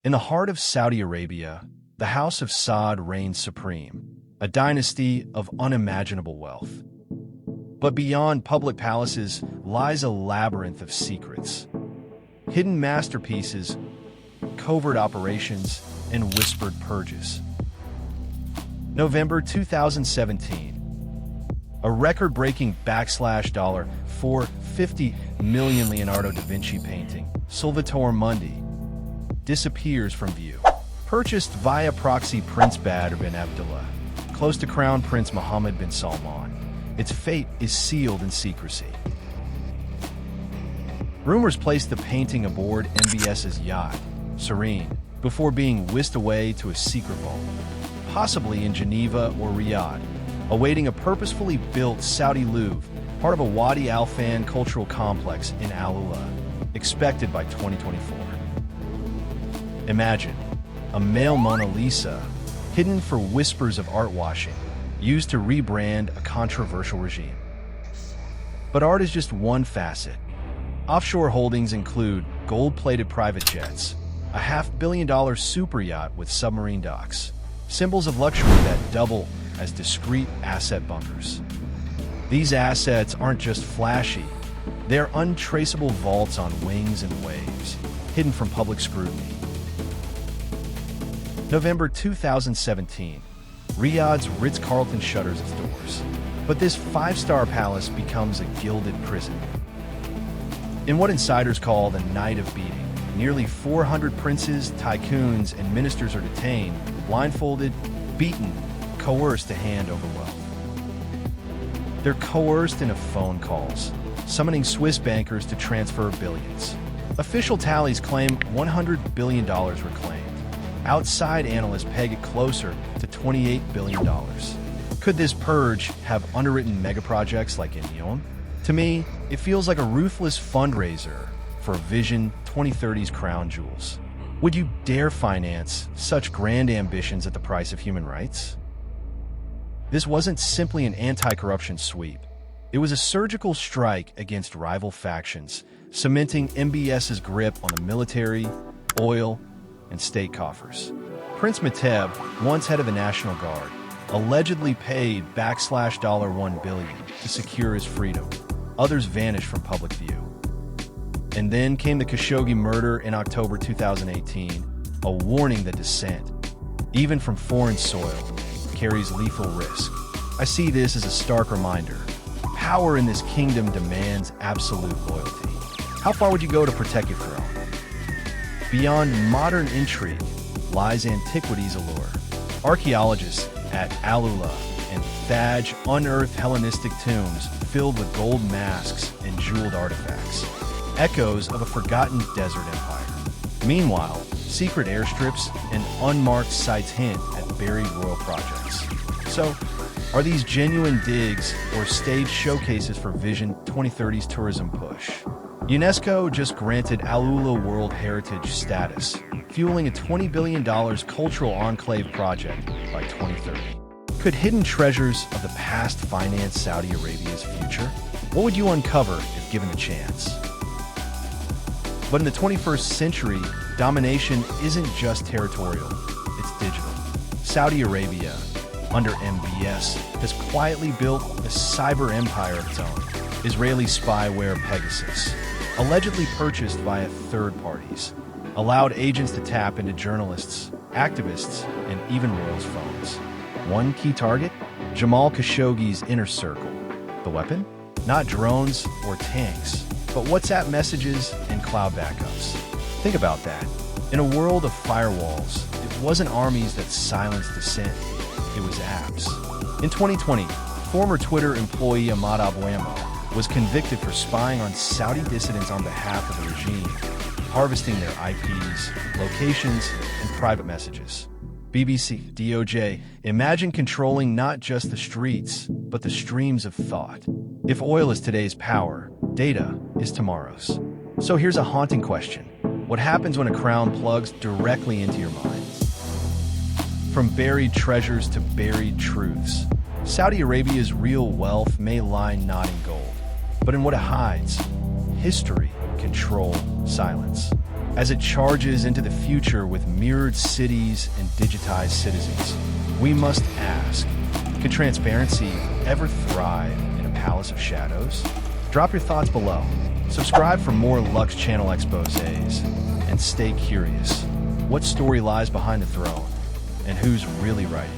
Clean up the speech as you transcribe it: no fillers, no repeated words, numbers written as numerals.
In the heart of Saudi Arabia, the House of Saud reigns supreme, a dynasty of unimaginable wealth. But beyond public palaces lies a labyrinth of secrets. Hidden masterpieces, covert operations, and whispered purges. November 2017. A record-breaking $450 million Leonardo da Vinci painting, Salvator Mundi, disappears from view. Purchased via proxy Prince Badr bin Abdullah, close to Crown Prince Mohammed bin Salman. Its fate is sealed in secrecy. Rumors placed the painting aboard MBS's yacht, Serene, before being whisked away to a secret vault, possibly in Geneva or Riyadh, awaiting a purposefully built Saudi Louvre, part of a Wadi Al Fan cultural complex in Al Ula, expected by 2024. Imagine a male Mona Lisa, hidden for whispers of art washing, used to rebrand a controversial regime. But art is just one facet. Offshore holdings include gold-plated private jets, a $500 million superyacht with submarine docks, symbols of luxury that double as discrete asset bunkers. These assets aren't just flashy, they're untraceable vaults on wings and waves, hidden from public scrutiny. November 2017, Riyadh's Ritz-Carlton shutters its doors, but this five-star palace becomes a gilded prison. In what insiders call the night of beating, nearly 400 princes, tycoons, and ministers are detained, blindfolded, beaten, coerced to hand over wealth. They're coerced into phone calls, summoning Swiss bankers to transfer billions. Official tallies claim $100 billion reclaimed. Outside analysts peg it closer to $28 billion. Could this purge have underwritten megaprojects like in Neon? To me, it feels like a ruthless fundraiser for Vision 2030's crown jewels. Would you dare finance such grand ambitions at the price of human rights? This wasn't simply an anti-corruption sweep. It was a surgical strike against rival factions, cementing MBS's grip on the military, oil, and state coffers. Prince Mateb, once head of the National Guard, allegedly paid $1 billion to secure his freedom. Others vanished from public view. And then came the Khashoggi murder in October 2018, a warning that dissent, even from foreign soil, carries lethal risk. I see this as a stark reminder. Power in this kingdom demands absolute loyalty. How far would you go to protect your throne? Beyond modern intrigue lies antiquities allure. Archaeologists at Al Ula and Thaj unearthed Hellenistic tombs filled with gold masks and jeweled artifacts, echoes of a forgotten desert empire. Meanwhile, secret airstrips and unmarked sites hint at buried royal projects. So, are these genuine digs or staged showcases for Vision 2030's tourism push? UNESCO just granted Al Ula World Heritage status, fueling a $20 billion cultural enclave project by 2030. Could hidden treasures of the past finance Saudi Arabia's future? What would you uncover if given the chance? But in the 21st century, domination isn't just territorial, it's digital. Saudi Arabia, under MBS, has quietly built a cyber empire of its own. Israeli spyware Pegasus, allegedly purchased via third parties, allowed agents to tap into journalists, activists, and even royals' phones. One key target? Jamal Khashoggi's inner circle. The weapon? Not drones or tanks, but WhatsApp messages and cloud backups. Think about that. In a world of firewalls, it wasn't armies that silenced dissent, it was apps. In 2020, former Twitter employee Ahmad Abuamo was convicted for spying on Saudi dissidents on behalf of the regime, harvesting their IPs, locations, and private messages. BBC, DOJ, imagine controlling not just the streets, but the streams of thought. If oil is today's power, data is tomorrow's. So here's a haunting question. What happens when a crown plugs directly into your mind? From buried treasures to buried truths, Saudi Arabia's real wealth may lie not in gold, but in what it hides: history, control, silence. As it charges into the future with mirrored cities and digitized citizens, we must ask, can transparency ever thrive in a palace of shadows? Drop your thoughts below. Subscribe for more Lux Channel exposés, and stay curious. What story lies behind the throne, and who's really right?